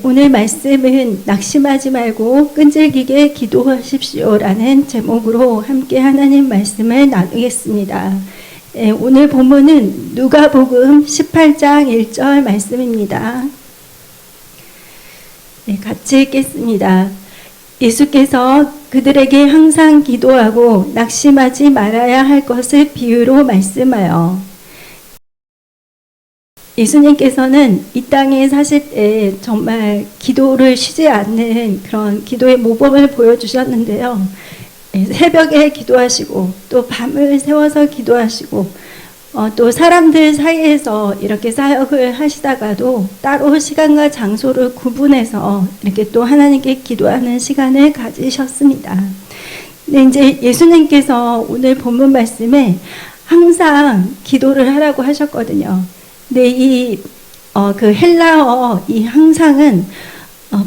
오늘 말씀은 낙심하지 말고 끈질기게 기도하십시오라는 제목으로 함께 하나님 말씀을 나누겠습니다. 오늘 본문은 누가복음 18장 1절 말씀입니다. 같이 읽겠습니다. 예수께서 그들에게 항상 기도하고 낙심하지 말아야 할 것을 비유로 말씀하여, 예수님께서는 이 땅에 사실 때 정말 기도를 쉬지 않는 그런 기도의 모범을 보여주셨는데요. 새벽에 기도하시고 또 밤을 새워서 기도하시고 또 사람들 사이에서 이렇게 사역을 하시다가도 따로 시간과 장소를 구분해서 이렇게 또 하나님께 기도하는 시간을 가지셨습니다. 근데 이제 예수님께서 오늘 본문 말씀에 항상 기도를 하라고 하셨거든요. 근데 그 헬라어 이 항상은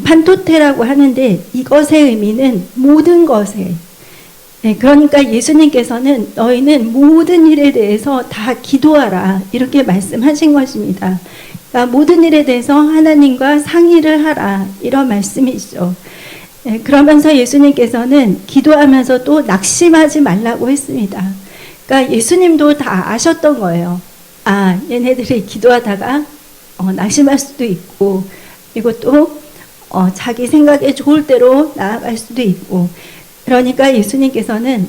판토테라고 하는데 이것의 의미는 모든 것에, 그러니까 예수님께서는 너희는 모든 일에 대해서 다 기도하라 이렇게 말씀하신 것입니다. 그러니까 모든 일에 대해서 하나님과 상의를 하라 이런 말씀이죠. 그러면서 예수님께서는 기도하면서 또 낙심하지 말라고 했습니다. 그러니까 예수님도 다 아셨던 거예요. 얘네들이 기도하다가 낙심할 수도 있고, 그리고 또 자기 생각에 좋을 대로 나아갈 수도 있고, 그러니까 예수님께서는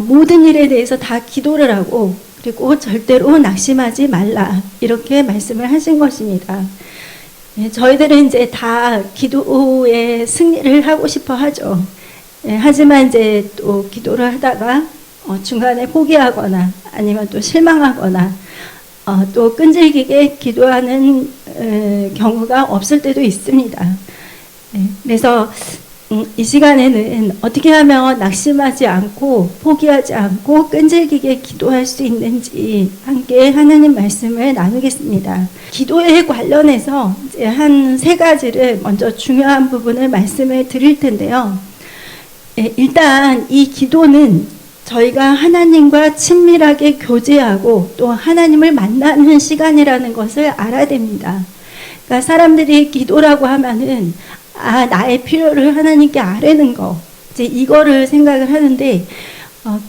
모든 일에 대해서 다 기도를 하고, 그리고 절대로 낙심하지 말라 이렇게 말씀을 하신 것입니다. 저희들은 이제 다 기도에 승리를 하고 싶어 하죠. 하지만 이제 또 기도를 하다가 중간에 포기하거나 아니면 또 실망하거나 또 끈질기게 기도하는 경우가 없을 때도 있습니다. 그래서 이 시간에는 어떻게 하면 낙심하지 않고 포기하지 않고 끈질기게 기도할 수 있는지 함께 하나님 말씀을 나누겠습니다. 기도에 관련해서 이제 한 세 가지를 먼저 중요한 부분을 말씀을 드릴 텐데요. 일단 이 기도는 저희가 하나님과 친밀하게 교제하고 또 하나님을 만나는 시간이라는 것을 알아야 됩니다. 그러니까 사람들이 기도라고 하면은 나의 필요를 하나님께 아뢰는 거, 이제 이거를 생각을 하는데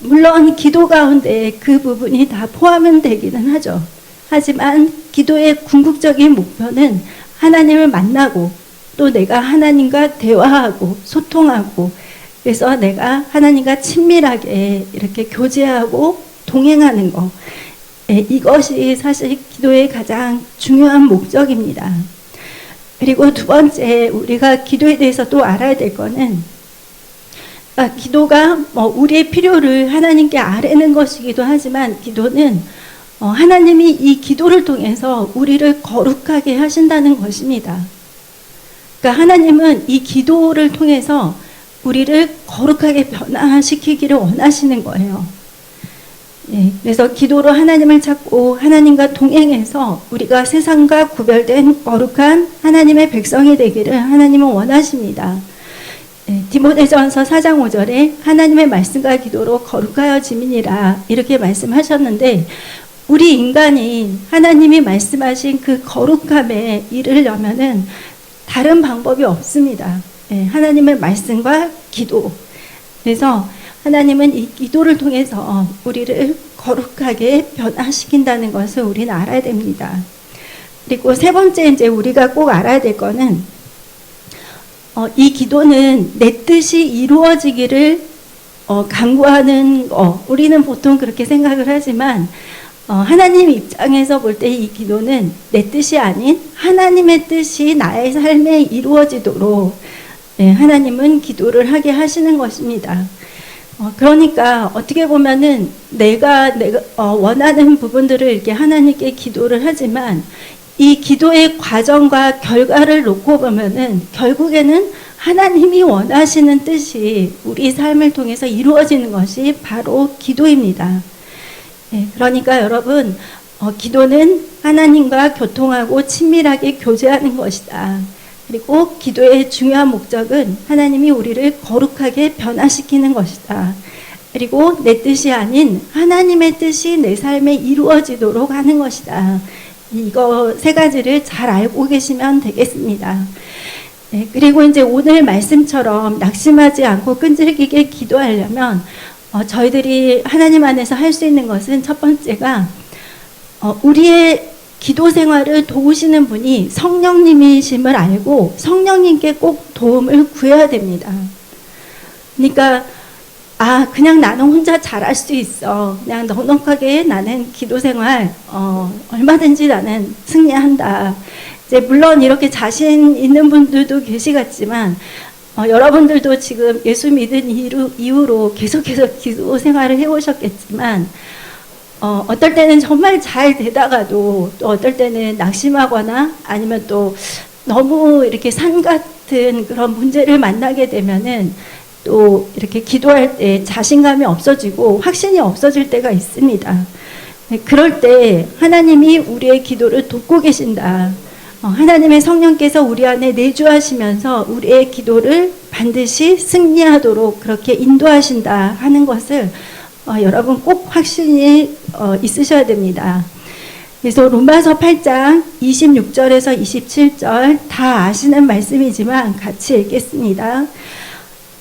물론 기도 가운데 그 부분이 다 포함은 되기는 하죠. 하지만 기도의 궁극적인 목표는 하나님을 만나고 또 내가 하나님과 대화하고 소통하고, 그래서 내가 하나님과 친밀하게 이렇게 교제하고 동행하는 거, 이것이 사실 기도의 가장 중요한 목적입니다. 그리고 두 번째, 우리가 기도에 대해서 또 알아야 될 거는, 기도가 우리의 필요를 하나님께 아뢰는 것이기도 하지만, 기도는 하나님이 이 기도를 통해서 우리를 거룩하게 하신다는 것입니다. 그러니까 하나님은 이 기도를 통해서 우리를 거룩하게 변화시키기를 원하시는 거예요. 그래서 기도로 하나님을 찾고 하나님과 동행해서 우리가 세상과 구별된 거룩한 하나님의 백성이 되기를 하나님은 원하십니다. 디모데전서 4장 5절에 하나님의 말씀과 기도로 거룩하여짐이니라 이렇게 말씀하셨는데, 우리 인간이 하나님이 말씀하신 그 거룩함에 이르려면은 다른 방법이 없습니다. 하나님의 말씀과 기도. 그래서 하나님은 이 기도를 통해서 우리를 거룩하게 변화시킨다는 것을 우리는 알아야 됩니다. 그리고 세 번째, 이제 우리가 꼭 알아야 될 거는, 이 기도는 내 뜻이 이루어지기를 간구하는 거. 우리는 보통 그렇게 생각을 하지만 하나님 입장에서 볼 때 이 기도는 내 뜻이 아닌 하나님의 뜻이 나의 삶에 이루어지도록 하나님은 기도를 하게 하시는 것입니다. 그러니까 어떻게 보면은 내가 원하는 부분들을 이렇게 하나님께 기도를 하지만, 이 기도의 과정과 결과를 놓고 보면은 결국에는 하나님이 원하시는 뜻이 우리 삶을 통해서 이루어지는 것이 바로 기도입니다. 그러니까 여러분, 기도는 하나님과 교통하고 친밀하게 교제하는 것이다. 그리고 기도의 중요한 목적은 하나님이 우리를 거룩하게 변화시키는 것이다. 그리고 내 뜻이 아닌 하나님의 뜻이 내 삶에 이루어지도록 하는 것이다. 이거 세 가지를 잘 알고 계시면 되겠습니다. 네, 그리고 이제 오늘 말씀처럼 낙심하지 않고 끈질기게 기도하려면 저희들이 하나님 안에서 할 수 있는 것은 첫 번째가 우리의 기도 생활을 도우시는 분이 성령님이심을 알고 성령님께 꼭 도움을 구해야 됩니다. 그러니까 그냥 나는 혼자 잘할 수 있어. 그냥 넉넉하게 나는 기도 생활 얼마든지 나는 승리한다. 이제 물론 이렇게 자신 있는 분들도 계시겠지만 여러분들도 지금 예수 믿은 이후로 계속해서 기도 생활을 해오셨겠지만 어떨 때는 정말 잘 되다가도 또 어떨 때는 낙심하거나 아니면 또 너무 이렇게 산 같은 그런 문제를 만나게 되면은 또 이렇게 기도할 때 자신감이 없어지고 확신이 없어질 때가 있습니다. 그럴 때 하나님이 우리의 기도를 돕고 계신다. 하나님의 성령께서 우리 안에 내주하시면서 우리의 기도를 반드시 승리하도록 그렇게 인도하신다 하는 것을 여러분 꼭 확신이 있으셔야 됩니다. 그래서 로마서 8장 26절에서 27절 다 아시는 말씀이지만 같이 읽겠습니다.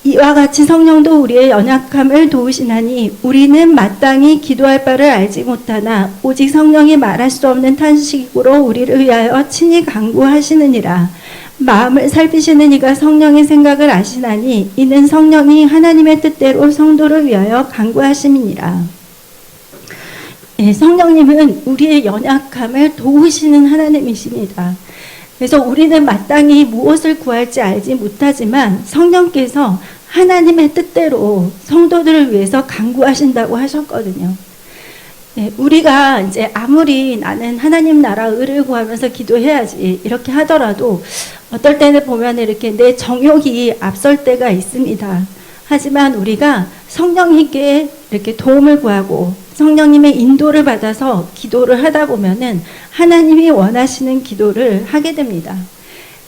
이와 같이 성령도 우리의 연약함을 도우시나니 우리는 마땅히 기도할 바를 알지 못하나 오직 성령이 말할 수 없는 탄식으로 우리를 위하여 친히 간구하시느니라. 마음을 살피시는 이가 성령의 생각을 아시나니 이는 성령이 하나님의 뜻대로 성도를 위하여 간구하심이니라. 성령님은 우리의 연약함을 도우시는 하나님이십니다. 그래서 우리는 마땅히 무엇을 구할지 알지 못하지만 성령께서 하나님의 뜻대로 성도들을 위해서 간구하신다고 하셨거든요. 우리가 이제 아무리 나는 하나님 나라 의를 구하면서 기도해야지 이렇게 하더라도 어떨 때는 보면 이렇게 내 정욕이 앞설 때가 있습니다. 하지만 우리가 성령님께 이렇게 도움을 구하고 성령님의 인도를 받아서 기도를 하다 보면은 하나님이 원하시는 기도를 하게 됩니다.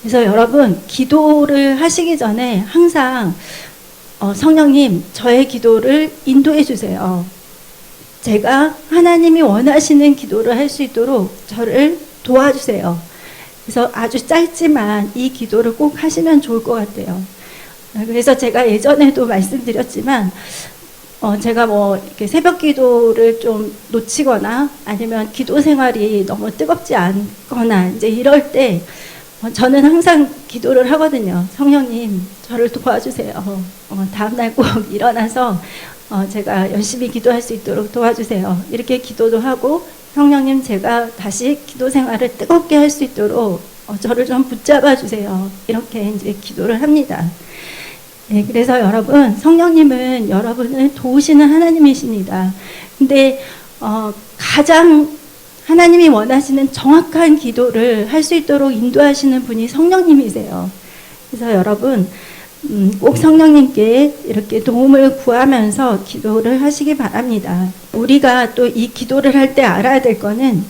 그래서 여러분 기도를 하시기 전에 항상 성령님 저의 기도를 인도해 주세요. 제가 하나님이 원하시는 기도를 할 수 있도록 저를 도와주세요. 그래서 아주 짧지만 이 기도를 꼭 하시면 좋을 것 같아요. 그래서 제가 예전에도 말씀드렸지만 제가 뭐 이렇게 새벽 기도를 좀 놓치거나 아니면 기도 생활이 너무 뜨겁지 않거나 이제 이럴 때 저는 항상 기도를 하거든요. 성령님 저를 도와주세요. 다음날 꼭 일어나서 제가 열심히 기도할 수 있도록 도와주세요. 이렇게 기도도 하고 성령님 제가 다시 기도 생활을 뜨겁게 할 수 있도록 저를 좀 붙잡아 주세요. 이렇게 이제 기도를 합니다. 네, 그래서 여러분 성령님은 여러분을 도우시는 하나님이십니다. 근데 가장 하나님이 원하시는 정확한 기도를 할 수 있도록 인도하시는 분이 성령님이세요. 그래서 여러분 꼭 성령님께 이렇게 도움을 구하면서 기도를 하시기 바랍니다. 우리가 또 이 기도를 할 때 알아야 될 거는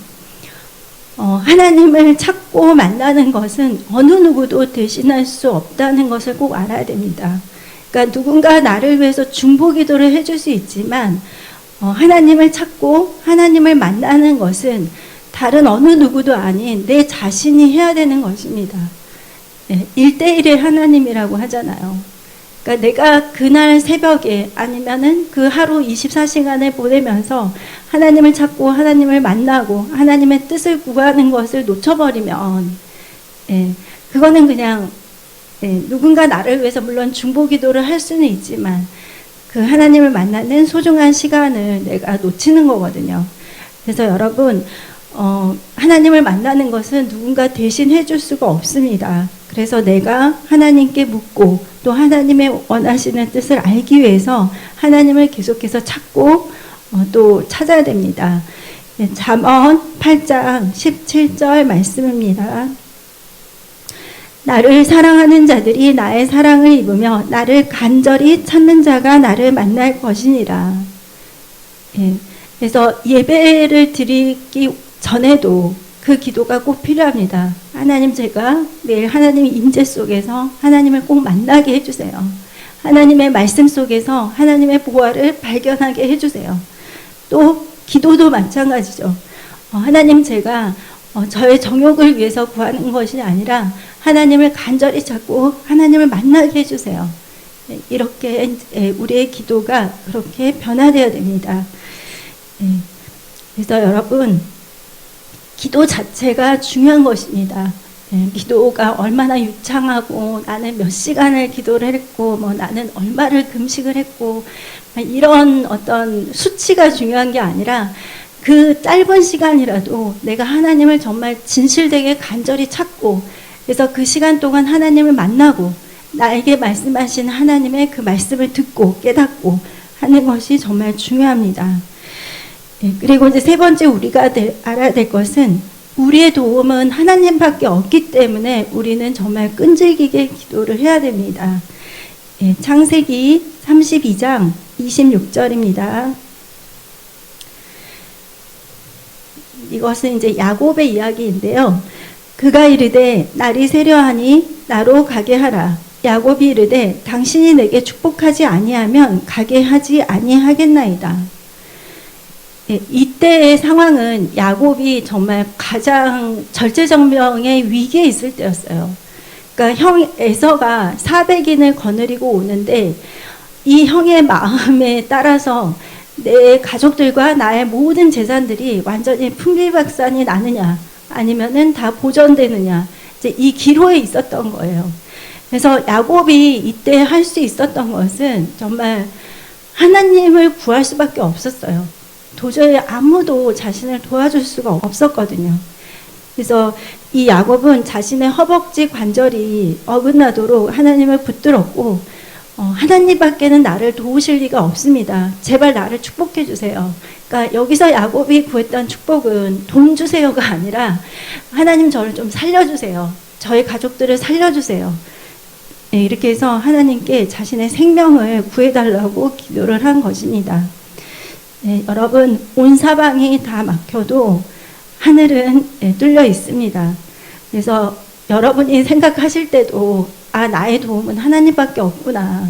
하나님을 찾고 만나는 것은 어느 누구도 대신할 수 없다는 것을 꼭 알아야 됩니다. 그러니까 누군가 나를 위해서 중보 기도를 해줄 수 있지만 하나님을 찾고 하나님을 만나는 것은 다른 어느 누구도 아닌 내 자신이 해야 되는 것입니다. 1대1의 하나님이라고 하잖아요. 그러니까 내가 그날 새벽에 아니면은 그 하루 24시간을 보내면서 하나님을 찾고 하나님을 만나고 하나님의 뜻을 구하는 것을 놓쳐버리면 그거는 그냥 누군가 나를 위해서 물론 중보 기도를 할 수는 있지만 그 하나님을 만나는 소중한 시간을 내가 놓치는 거거든요. 그래서 여러분 하나님을 만나는 것은 누군가 대신 해줄 수가 없습니다. 그래서 내가 하나님께 묻고 또 하나님의 원하시는 뜻을 알기 위해서 하나님을 계속해서 찾고 또 찾아야 됩니다. 잠언 8장 17절 말씀입니다. 나를 사랑하는 자들이 나의 사랑을 입으며 나를 간절히 찾는 자가 나를 만날 것이니라. 그래서 예배를 드리기 전에도 그 기도가 꼭 필요합니다. 하나님 제가 매일 하나님의 임재 속에서 하나님을 꼭 만나게 해주세요. 하나님의 말씀 속에서 하나님의 보화를 발견하게 해주세요. 또 기도도 마찬가지죠. 하나님 제가 저의 정욕을 위해서 구하는 것이 아니라 하나님을 간절히 찾고 하나님을 만나게 해주세요. 이렇게 우리의 기도가 그렇게 변화되어야 됩니다. 그래서 여러분, 기도 자체가 중요한 것입니다. 기도가 얼마나 유창하고 나는 몇 시간을 기도를 했고 뭐 나는 얼마를 금식을 했고 이런 어떤 수치가 중요한 게 아니라 그 짧은 시간이라도 내가 하나님을 정말 진실되게 간절히 찾고 그래서 그 시간 동안 하나님을 만나고 나에게 말씀하신 하나님의 그 말씀을 듣고 깨닫고 하는 것이 정말 중요합니다. 그리고 이제 세 번째 우리가 알아야 될 것은 우리의 도움은 하나님밖에 없기 때문에 우리는 정말 끈질기게 기도를 해야 됩니다. 창세기 32장 26절입니다. 이것은 이제 야곱의 이야기인데요. 그가 이르되 날이 세려하니 나로 가게 하라. 야곱이 이르되 당신이 내게 축복하지 아니하면 가게 하지 아니하겠나이다. 이때의 상황은 야곱이 정말 가장 절제절명의 위기에 있을 때였어요. 그러니까 형 에서가 400인을 거느리고 오는데 이 형의 마음에 따라서 내 가족들과 나의 모든 재산들이 완전히 풍비박산이 나느냐 아니면은 다 보존되느냐 이제 이 기로에 있었던 거예요. 그래서 야곱이 이때 할 수 있었던 것은 정말 하나님을 구할 수밖에 없었어요. 도저히 아무도 자신을 도와줄 수가 없었거든요. 그래서 이 야곱은 자신의 허벅지 관절이 어긋나도록 하나님을 붙들었고 하나님밖에는 나를 도우실 리가 없습니다. 제발 나를 축복해 주세요. 그러니까 여기서 야곱이 구했던 축복은 돈 주세요가 아니라 하나님 저를 좀 살려주세요. 저희 가족들을 살려주세요. 이렇게 해서 하나님께 자신의 생명을 구해달라고 기도를 한 것입니다. 여러분, 온 사방이 다 막혀도 하늘은 뚫려 있습니다. 그래서 여러분이 생각하실 때도 나의 도움은 하나님밖에 없구나.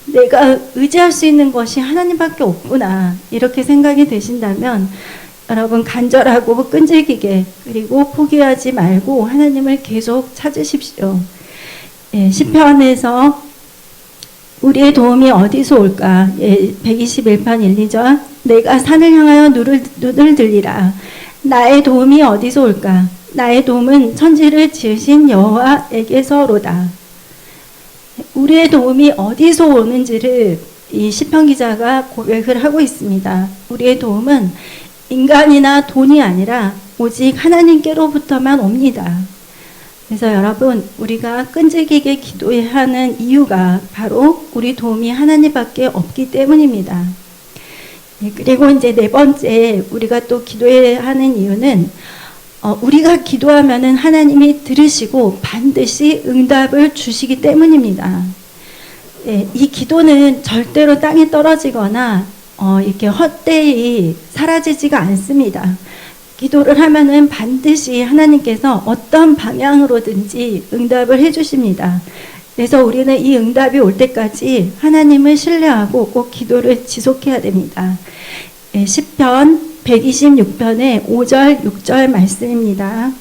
내가 의지할 수 있는 것이 하나님밖에 없구나. 이렇게 생각이 되신다면 여러분 간절하고 끈질기게 그리고 포기하지 말고 하나님을 계속 찾으십시오. 시편에서 우리의 도움이 어디서 올까? 121편 1, 2절 내가 산을 향하여 눈을 들리라. 나의 도움이 어디서 올까? 나의 도움은 천지를 지으신 여호와에게서로다. 우리의 도움이 어디서 오는지를 이 시편 기자가 고백을 하고 있습니다. 우리의 도움은 인간이나 돈이 아니라 오직 하나님께로부터만 옵니다. 그래서 여러분, 우리가 끈질기게 기도해야 하는 이유가 바로 우리 도움이 하나님밖에 없기 때문입니다. 그리고 이제 네 번째 우리가 또 기도해야 하는 이유는 우리가 기도하면은 하나님이 들으시고 반드시 응답을 주시기 때문입니다. 이 기도는 절대로 땅에 떨어지거나 이렇게 헛되이 사라지지가 않습니다. 기도를 하면은 반드시 하나님께서 어떤 방향으로든지 응답을 해주십니다. 그래서 우리는 이 응답이 올 때까지 하나님을 신뢰하고 꼭 기도를 지속해야 됩니다. 시편 126편의 5절, 6절 말씀입니다.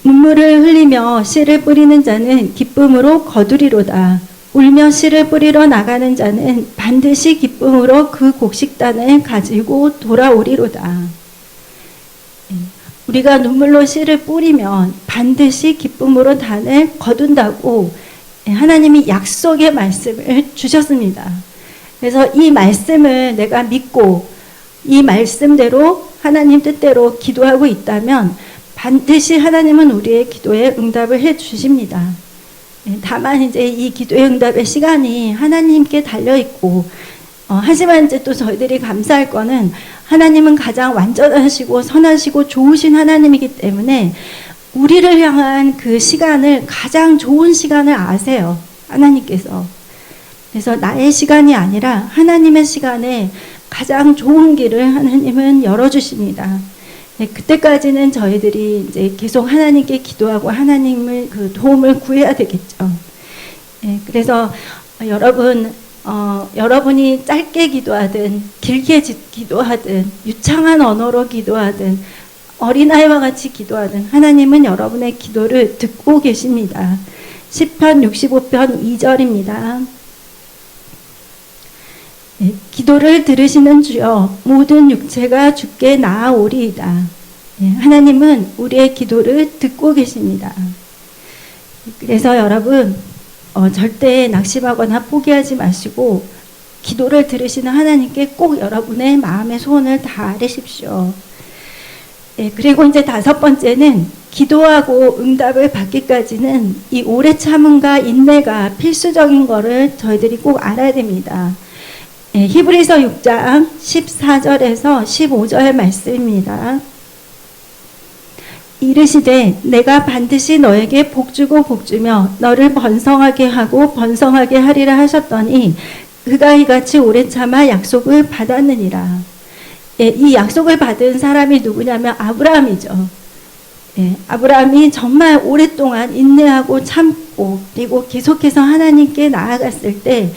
눈물을 흘리며 씨를 뿌리는 자는 기쁨으로 거두리로다. 울며 씨를 뿌리러 나가는 자는 반드시 기쁨으로 그 곡식단을 가지고 돌아오리로다. 우리가 눈물로 씨를 뿌리면 반드시 기쁨으로 단을 거둔다고 하나님이 약속의 말씀을 주셨습니다. 그래서 이 말씀을 내가 믿고 이 말씀대로 하나님 뜻대로 기도하고 있다면 반드시 하나님은 우리의 기도에 응답을 해 주십니다. 다만 이제 이 기도의 응답의 시간이 하나님께 달려 있고 하지만 이제 또 저희들이 감사할 거는 하나님은 가장 완전하시고 선하시고 좋으신 하나님이기 때문에 우리를 향한 그 시간을 가장 좋은 시간을 아세요. 하나님께서. 그래서 나의 시간이 아니라 하나님의 시간에 가장 좋은 길을 하나님은 열어주십니다. 그때까지는 저희들이 이제 계속 하나님께 기도하고 하나님을 그 도움을 구해야 되겠죠. 그래서 여러분, 여러분이 짧게 기도하든 길게 기도하든 유창한 언어로 기도하든 어린아이와 같이 기도하는 하나님은 여러분의 기도를 듣고 계십니다. 시편 65편 2절입니다. 네, 기도를 들으시는 주여 모든 육체가 주께 나아오리이다. 네, 하나님은 우리의 기도를 듣고 계십니다. 그래서 여러분 절대 낙심하거나 포기하지 마시고 기도를 들으시는 하나님께 꼭 여러분의 마음의 소원을 다하십시오. 네, 그리고 이제 5번째는 기도하고 응답을 받기까지는 이 오래 참음과 인내가 필수적인 거를 저희들이 꼭 알아야 됩니다. 네, 히브리서 6장 14절에서 15절 말씀입니다. 이르시되 내가 반드시 너에게 복주고 복주며 너를 번성하게 하고 번성하게 하리라 하셨더니 그가 이같이 오래 참아 약속을 받았느니라. 예, 이 약속을 받은 사람이 누구냐면 아브라함이죠. 예, 아브라함이 정말 오랫동안 인내하고 참고 그리고 계속해서 하나님께 나아갔을 때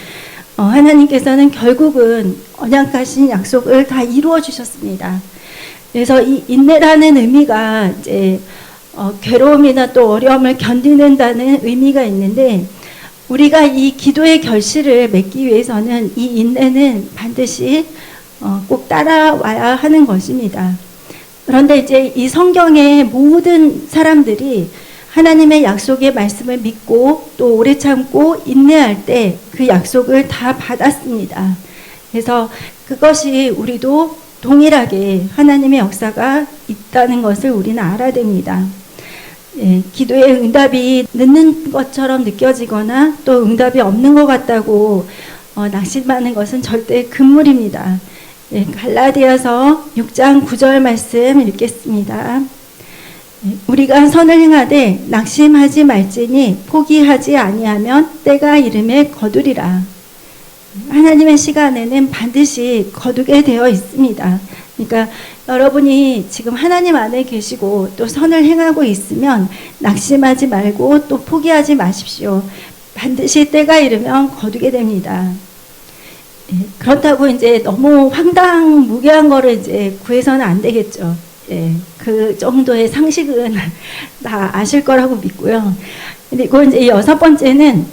하나님께서는 결국은 언약하신 약속을 다 이루어 주셨습니다. 그래서 이 인내라는 의미가 이제 괴로움이나 또 어려움을 견디는다는 의미가 있는데 우리가 이 기도의 결실을 맺기 위해서는 이 인내는 반드시 꼭 따라와야 하는 것입니다. 그런데 이제 이 성경의 모든 사람들이 하나님의 약속의 말씀을 믿고 또 오래 참고 인내할 때 그 약속을 다 받았습니다. 그래서 그것이 우리도 동일하게 하나님의 역사가 있다는 것을 우리는 알아야 됩니다. 예, 기도의 응답이 늦는 것처럼 느껴지거나 또 응답이 없는 것 같다고 낙심하는 것은 절대 금물입니다. 예, 갈라디아서 6장 9절 말씀 읽겠습니다. 예, 우리가 선을 행하되 낙심하지 말지니 포기하지 아니하면 때가 이름에 거두리라. 하나님의 시간에는 반드시 거두게 되어 있습니다. 그러니까 여러분이 지금 하나님 안에 계시고 또 선을 행하고 있으면 낙심하지 말고 또 포기하지 마십시오. 반드시 때가 이르면 거두게 됩니다. 예, 그렇다고 이제 너무 황당무계한 거를 이제 구해서는 안 되겠죠. 예, 그 정도의 상식은 다 아실 거라고 믿고요. 그리고 이제 6번째는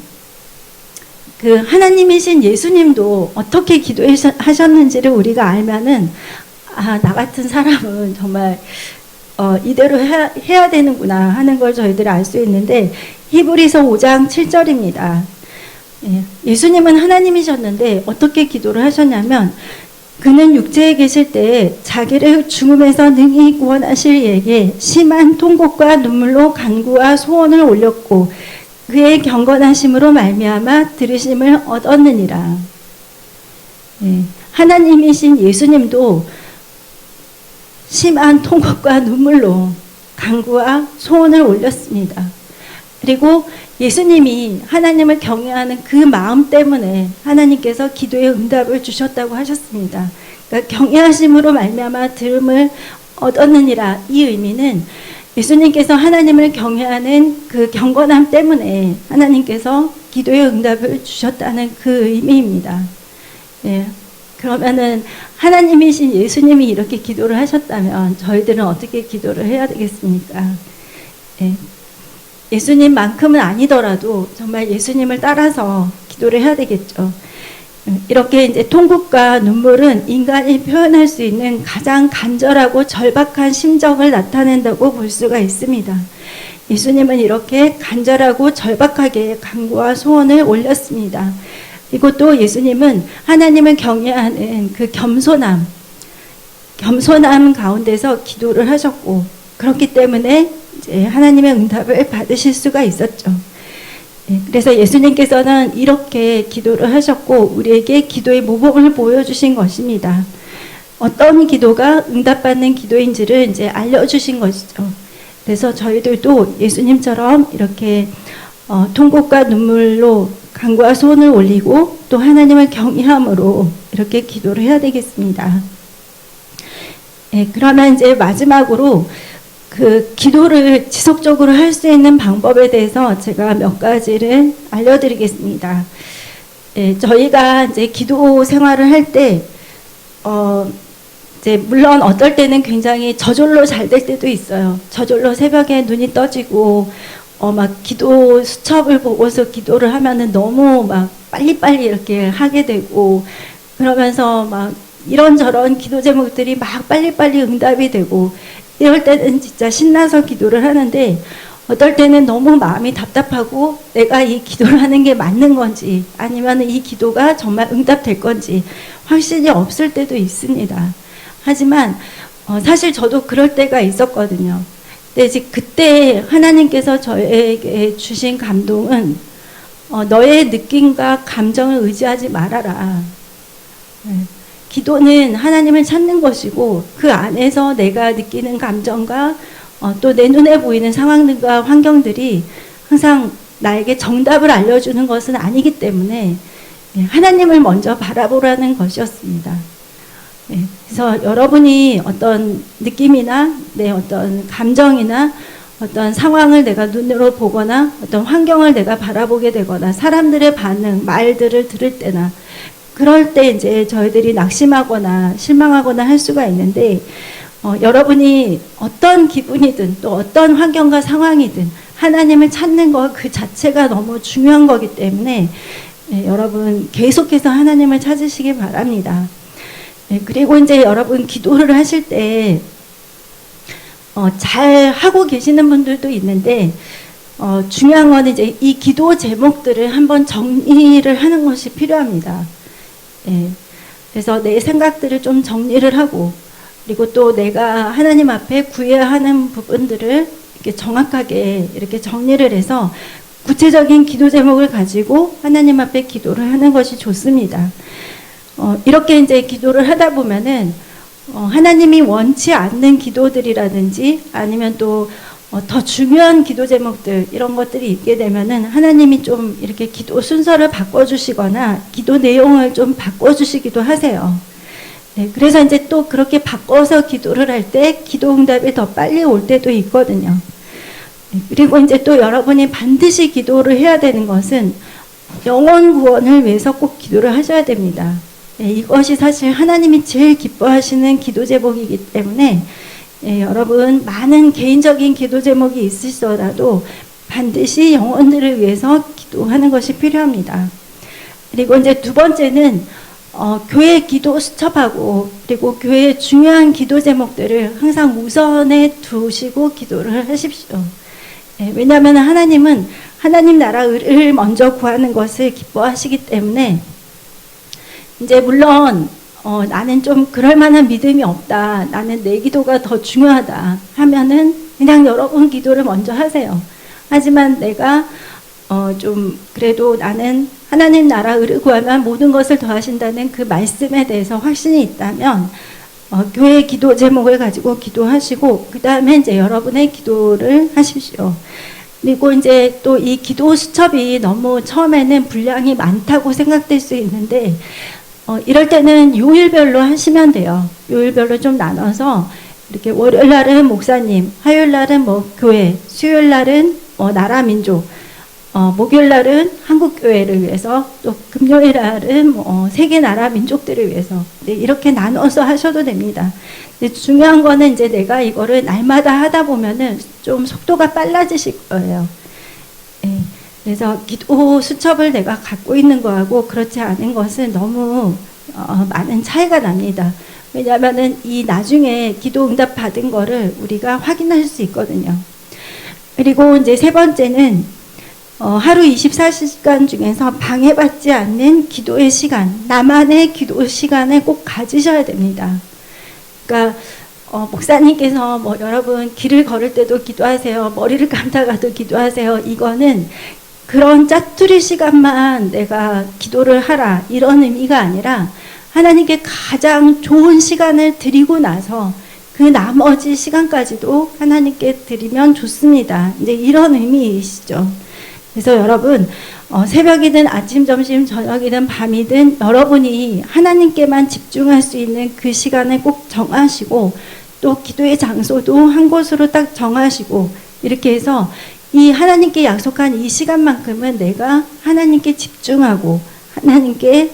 그 하나님이신 예수님도 어떻게 기도하셨는지를 우리가 알면은 나 같은 사람은 정말 이대로 해야 되는구나 하는 걸 저희들이 알 수 있는데 히브리서 5장 7절입니다. 예수님은 하나님이셨는데 어떻게 기도를 하셨냐면 그는 육체에 계실 때 자기를 죽음에서 능히 구원하실 이에게 심한 통곡과 눈물로 간구와 소원을 올렸고 그의 경건하심으로 말미암아 들으심을 얻었느니라. 하나님이신 예수님도 심한 통곡과 눈물로 간구와 소원을 올렸습니다. 그리고 예수님이 하나님을 경외하는 그 마음 때문에 하나님께서 기도의 응답을 주셨다고 하셨습니다. 그러니까 경외하심으로 말미암아 들음을 얻었느니라. 이 의미는 예수님께서 하나님을 경외하는 그 경건함 때문에 하나님께서 기도의 응답을 주셨다는 그 의미입니다. 예, 그러면은 하나님이신 예수님이 이렇게 기도를 하셨다면 저희들은 어떻게 기도를 해야 되겠습니까? 예, 예수님만큼은 아니더라도 정말 예수님을 따라서 기도를 해야 되겠죠. 이렇게 이제 통곡과 눈물은 인간이 표현할 수 있는 가장 간절하고 절박한 심정을 나타낸다고 볼 수가 있습니다. 예수님은 이렇게 간절하고 절박하게 간구와 소원을 올렸습니다. 그리고 또 예수님은 하나님을 경외하는 그 겸손함 가운데서 기도를 하셨고 그렇기 때문에 이제 하나님의 응답을 받으실 수가 있었죠. 그래서 예수님께서는 이렇게 기도를 하셨고 우리에게 기도의 모범을 보여주신 것입니다. 어떤 기도가 응답받는 기도인지를 이제 알려주신 것이죠. 그래서 저희들도 예수님처럼 이렇게 통곡과 눈물로 간구와 소원을 올리고 또 하나님을 경외함으로 이렇게 기도를 해야 되겠습니다. 그러면 이제 마지막으로 그 기도를 지속적으로 할 수 있는 방법에 대해서 제가 몇 가지를 알려드리겠습니다. 저희가 이제 기도 생활을 할 때, 이제 물론 어떨 때는 굉장히 저절로 잘 될 때도 있어요. 저절로 새벽에 눈이 떠지고 막 기도 수첩을 보고서 기도를 하면은 너무 막 빨리빨리 이렇게 하게 되고, 그러면서 막 이런저런 기도 제목들이 막 빨리빨리 응답이 되고, 이럴 때는 진짜 신나서 기도를 하는데, 어떨 때는 너무 마음이 답답하고 내가 이 기도를 하는 게 맞는 건지 아니면 이 기도가 정말 응답될 건지 확신이 없을 때도 있습니다. 하지만 사실 저도 그럴 때가 있었거든요. 근데 이제 그때 하나님께서 저에게 주신 감동은 너의 느낌과 감정을 의지하지 말아라. 기도는 하나님을 찾는 것이고 그 안에서 내가 느끼는 감정과 또 내 눈에 보이는 상황들과 환경들이 항상 나에게 정답을 알려주는 것은 아니기 때문에 하나님을 먼저 바라보라는 것이었습니다. 그래서 여러분이 어떤 느낌이나 내 어떤 감정이나 어떤 상황을 내가 눈으로 보거나 어떤 환경을 내가 바라보게 되거나 사람들의 반응, 말들을 들을 때나 그럴 때 이제 저희들이 낙심하거나 실망하거나 할 수가 있는데, 여러분이 어떤 기분이든 또 어떤 환경과 상황이든 하나님을 찾는 것 그 자체가 너무 중요한 거기 때문에 여러분 계속해서 하나님을 찾으시기 바랍니다. 그리고 이제 여러분 기도를 하실 때 잘 하고 계시는 분들도 있는데 중요한 건 이제 이 기도 제목들을 한번 정리를 하는 것이 필요합니다. 그래서 내 생각들을 좀 정리를 하고, 그리고 또 내가 하나님 앞에 구해야 하는 부분들을 이렇게 정확하게 이렇게 정리를 해서 구체적인 기도 제목을 가지고 하나님 앞에 기도를 하는 것이 좋습니다. 이렇게 이제 기도를 하다 보면은 하나님이 원치 않는 기도들이라든지 아니면 또 더 중요한 기도 제목들 이런 것들이 있게 되면은 하나님이 좀 이렇게 기도 순서를 바꿔주시거나 기도 내용을 좀 바꿔주시기도 하세요. 그래서 이제 또 그렇게 바꿔서 기도를 할 때 기도 응답이 더 빨리 올 때도 있거든요. 그리고 이제 또 여러분이 반드시 기도를 해야 되는 것은 영혼 구원을 위해서 꼭 기도를 하셔야 됩니다. 이것이 사실 하나님이 제일 기뻐하시는 기도 제목이기 때문에 여러분 많은 개인적인 기도 제목이 있으시더라도 반드시 영혼들을 위해서 기도하는 것이 필요합니다. 그리고 이제 두 번째는 교회 기도 수첩하고 그리고 교회의 중요한 기도 제목들을 항상 우선에 두시고 기도를 하십시오. 왜냐하면 하나님은 하나님 나라를 먼저 구하는 것을 기뻐하시기 때문에, 이제 물론 나는 좀 그럴 만한 믿음이 없다, 나는 내 기도가 더 중요하다 하면은 그냥 여러분 기도를 먼저 하세요. 하지만 내가 좀 그래도 나는 하나님 나라 의를 구하면 모든 것을 더하신다는 그 말씀에 대해서 확신이 있다면 교회 기도 제목을 가지고 기도하시고 그 다음에 이제 여러분의 기도를 하십시오. 그리고 이제 또 이 기도 수첩이 너무 처음에는 분량이 많다고 생각될 수 있는데 이럴 때는 요일별로 하시면 돼요. 요일별로 좀 나눠서 이렇게 월요일 날은 목사님, 화요일 날은 뭐 교회, 수요일 날은 나라 민족, 목요일 날은 한국교회를 위해서, 또 금요일 날은 세계 나라 민족들을 위해서, 이렇게 나눠서 하셔도 됩니다. 근데 중요한 거는 이제 내가 이거를 날마다 하다 보면은 좀 속도가 빨라지실 거예요. 그래서 기도 수첩을 내가 갖고 있는 거하고 그렇지 않은 것은 너무 많은 차이가 납니다. 왜냐하면은 이 나중에 기도 응답 받은 거를 우리가 확인할 수 있거든요. 그리고 이제 세 번째는 하루 24시간 중에서 방해받지 않는 기도의 시간, 나만의 기도 시간을 꼭 가지셔야 됩니다. 그러니까 목사님께서 뭐 여러분 길을 걸을 때도 기도하세요, 머리를 감다가도 기도하세요, 이거는 그런 짜투리 시간만 내가 기도를 하라 이런 의미가 아니라 하나님께 가장 좋은 시간을 드리고 나서 그 나머지 시간까지도 하나님께 드리면 좋습니다. 이제 이런 의미이시죠. 그래서 여러분 새벽이든 아침, 점심, 저녁이든 밤이든 여러분이 하나님께만 집중할 수 있는 그 시간을 꼭 정하시고, 또 기도의 장소도 한 곳으로 딱 정하시고, 이렇게 해서 이 하나님께 약속한 이 시간만큼은 내가 하나님께 집중하고 하나님께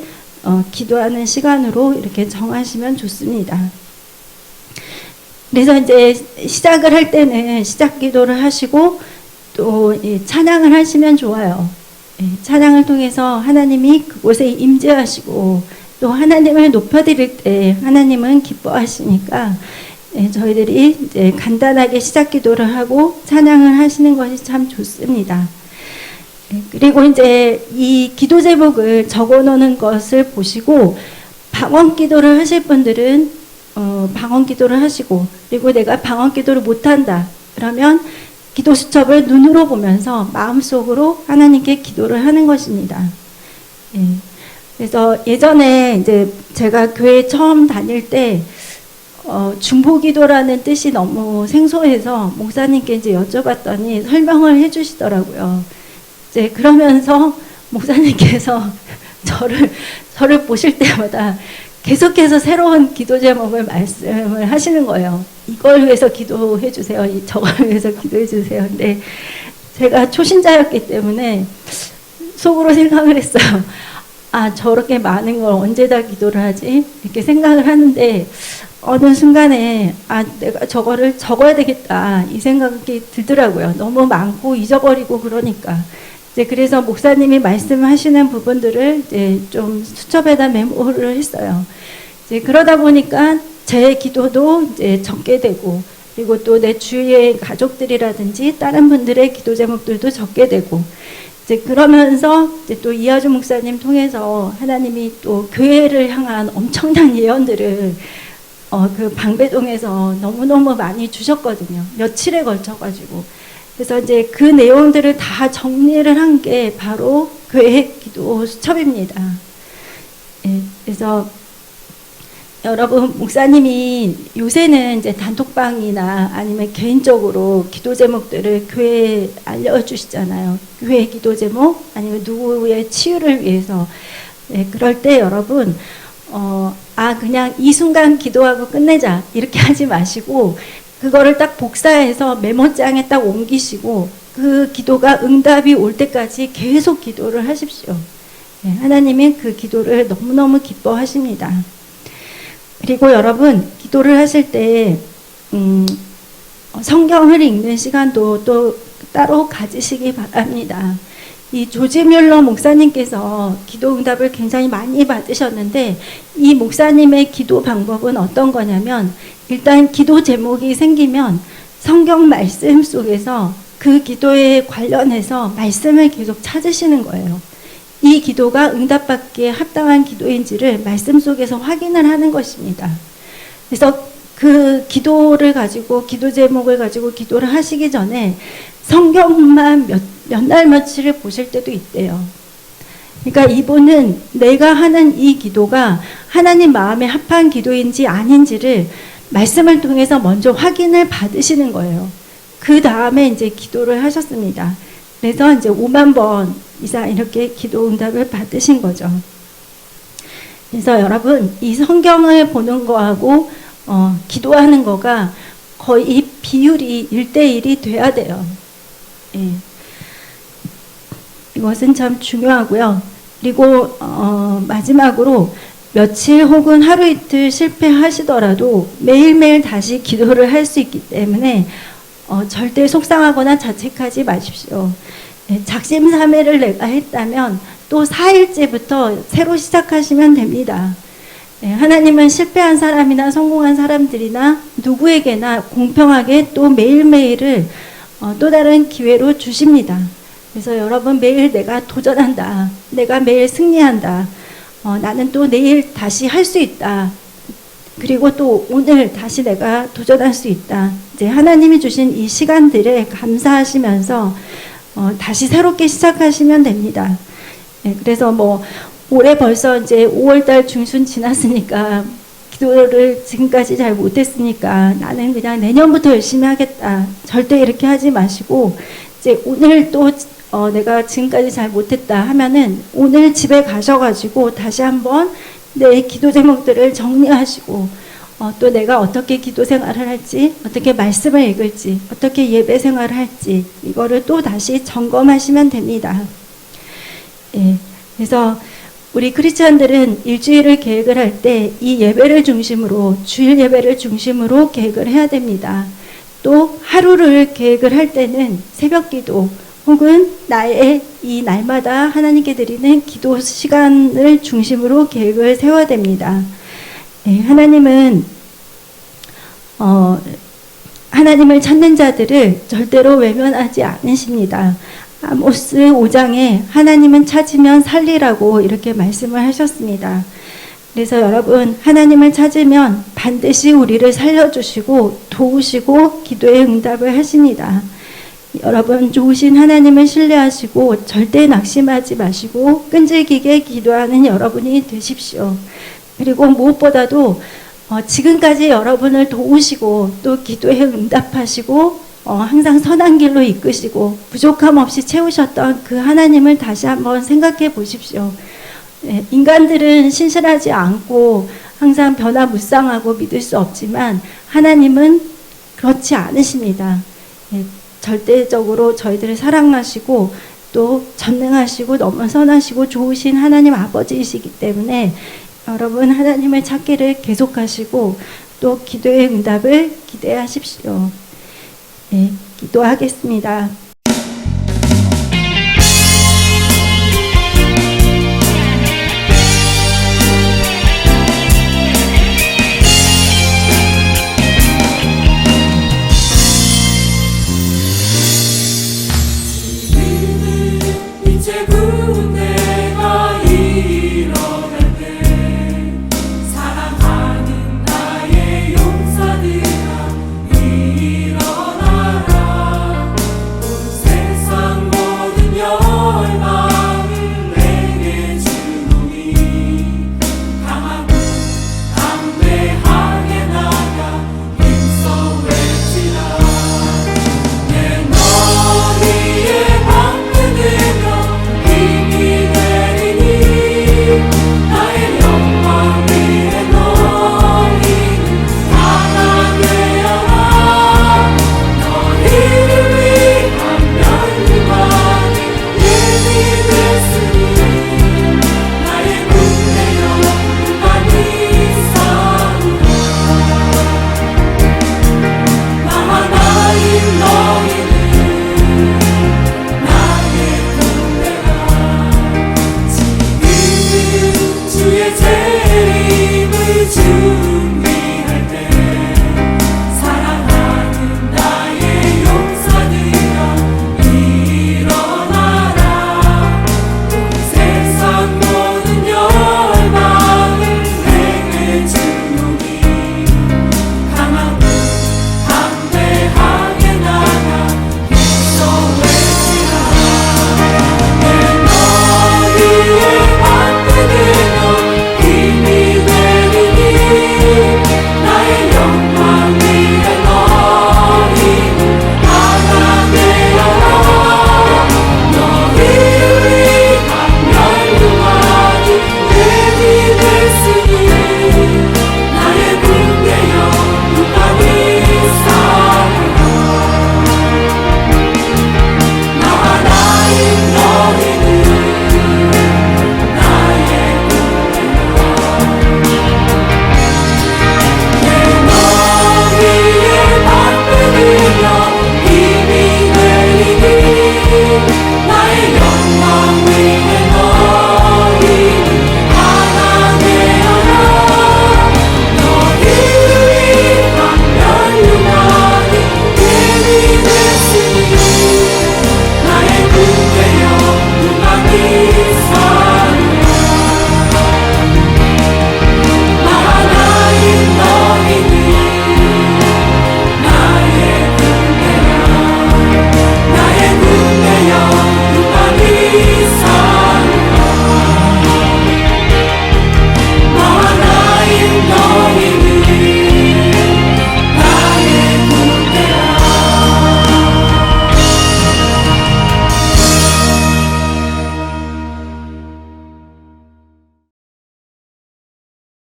기도하는 시간으로 이렇게 정하시면 좋습니다. 그래서 이제 시작을 할 때는 시작 기도를 하시고 또 찬양을 하시면 좋아요. 찬양을 통해서 하나님이 그곳에 임재하시고 또 하나님을 높여드릴 때 하나님은 기뻐하시니까 저희들이 이제 간단하게 시작 기도를 하고 찬양을 하시는 것이 참 좋습니다. 그리고 이제 이 기도 제목을 적어 놓는 것을 보시고 방언 기도를 하실 분들은 방언 기도를 하시고, 그리고 내가 방언 기도를 못한다 그러면 기도 수첩을 눈으로 보면서 마음속으로 하나님께 기도를 하는 것입니다. 그래서 예전에 이제 제가 교회 처음 다닐 때 중보기도라는 뜻이 너무 생소해서 목사님께 이제 여쭤봤더니 설명을 해주시더라고요. 이제 그러면서 목사님께서 저를 보실 때마다 계속해서 새로운 기도 제목을 말씀을 하시는 거예요. 이걸 위해서 기도해 주세요. 저걸 위해서 기도해 주세요. 근데 제가 초신자였기 때문에 속으로 생각을 했어요. 아, 저렇게 많은 걸 언제 다 기도를 하지? 이렇게 생각을 하는데 어느 순간에 내가 저거를 적어야 되겠다 이 생각이 들더라고요. 너무 많고 잊어버리고 그러니까. 이제 그래서 목사님이 말씀하시는 부분들을 이제 좀 수첩에다 메모를 했어요. 이제 그러다 보니까 제 기도도 이제 적게 되고, 그리고 또 내 주위의 가족들이라든지 다른 분들의 기도 제목들도 적게 되고, 이제 그러면서 이제 또 이하주 목사님 통해서 하나님이 또 교회를 향한 엄청난 예언들을 그 방배동에서 너무너무 많이 주셨거든요. 며칠에 걸쳐가지고. 그래서 이제 그 내용들을 다 정리를 한 게 바로 교회 기도 수첩입니다. 그래서 여러분, 목사님이 요새는 이제 단톡방이나 아니면 개인적으로 기도 제목들을 교회에 알려주시잖아요. 교회 기도 제목, 아니면 누구의 치유를 위해서. 그럴 때 여러분, 그냥 이 순간 기도하고 끝내자. 이렇게 하지 마시고, 그거를 딱 복사해서 메모장에 딱 옮기시고, 그 기도가 응답이 올 때까지 계속 기도를 하십시오. 하나님이 그 기도를 너무너무 기뻐하십니다. 그리고 여러분, 기도를 하실 때 성경을 읽는 시간도 또 따로 가지시기 바랍니다. 이 조지 뮬러 목사님께서 기도 응답을 굉장히 많이 받으셨는데, 이 목사님의 기도 방법은 어떤 거냐면, 일단 기도 제목이 생기면 성경 말씀 속에서 그 기도에 관련해서 말씀을 계속 찾으시는 거예요. 이 기도가 응답받기에 합당한 기도인지를 말씀 속에서 확인을 하는 것입니다. 그래서 그 기도를 가지고, 기도 제목을 가지고 기도를 하시기 전에 성경만 몇 날 며칠을 보실 때도 있대요. 그러니까 이분은 내가 하는 이 기도가 하나님 마음에 합한 기도인지 아닌지를 말씀을 통해서 먼저 확인을 받으시는 거예요. 그 다음에 이제 기도를 하셨습니다. 그래서 이제 5만 번 이상 이렇게 기도 응답을 받으신 거죠. 그래서 여러분, 이 성경을 보는 거하고 기도하는 거가 거의 비율이 1:1이 돼야 돼요. 이것은 참 중요하고요. 그리고 마지막으로 며칠 혹은 하루 이틀 실패하시더라도 매일매일 다시 기도를 할 수 있기 때문에 절대 속상하거나 자책하지 마십시오. 작심삼일을 내가 했다면 또 4일째부터 새로 시작하시면 됩니다. 하나님은 실패한 사람이나 성공한 사람들이나 누구에게나 공평하게 또 매일매일을 또 다른 기회로 주십니다. 그래서 여러분, 매일 내가 도전한다. 내가 매일 승리한다. 나는 또 내일 다시 할 수 있다. 그리고 또 오늘 다시 내가 도전할 수 있다. 이제 하나님이 주신 이 시간들에 감사하시면서 다시 새롭게 시작하시면 됩니다. 그래서 올해 벌써 이제 5월달 중순 지났으니까 기도를 지금까지 잘 못했으니까 나는 그냥 내년부터 열심히 하겠다. 절대 이렇게 하지 마시고, 이제 오늘 또 내가 지금까지 잘 못했다 하면은 오늘 집에 가셔가지고 다시 한번 내 기도 제목들을 정리하시고, 또 내가 어떻게 기도 생활을 할지, 어떻게 말씀을 읽을지, 어떻게 예배 생활을 할지, 이거를 또 다시 점검하시면 됩니다. 그래서 우리 크리스천들은 일주일을 계획을 할 때 이 예배를 중심으로, 주일 예배를 중심으로 계획을 해야 됩니다. 또 하루를 계획을 할 때는 새벽 기도 혹은 나의 이 날마다 하나님께 드리는 기도 시간을 중심으로 계획을 세워야 됩니다. 하나님은 하나님을 찾는 자들을 절대로 외면하지 않으십니다. 아모스 5장에 하나님은 찾으면 살리라고 이렇게 말씀을 하셨습니다. 그래서 여러분, 하나님을 찾으면 반드시 우리를 살려주시고 도우시고 기도에 응답을 하십니다. 여러분, 좋으신 하나님을 신뢰하시고 절대 낙심하지 마시고 끈질기게 기도하는 여러분이 되십시오. 그리고 무엇보다도 지금까지 여러분을 도우시고 또 기도에 응답하시고 항상 선한 길로 이끄시고 부족함 없이 채우셨던 그 하나님을 다시 한번 생각해 보십시오. 인간들은 신실하지 않고 항상 변화무쌍하고 믿을 수 없지만 하나님은 그렇지 않으십니다. 절대적으로 저희들을 사랑하시고 또 전능하시고 너무 선하시고 좋으신 하나님 아버지이시기 때문에 여러분, 하나님을 찾기를 계속하시고 또 기도의 응답을 기대하십시오. 기도하겠습니다.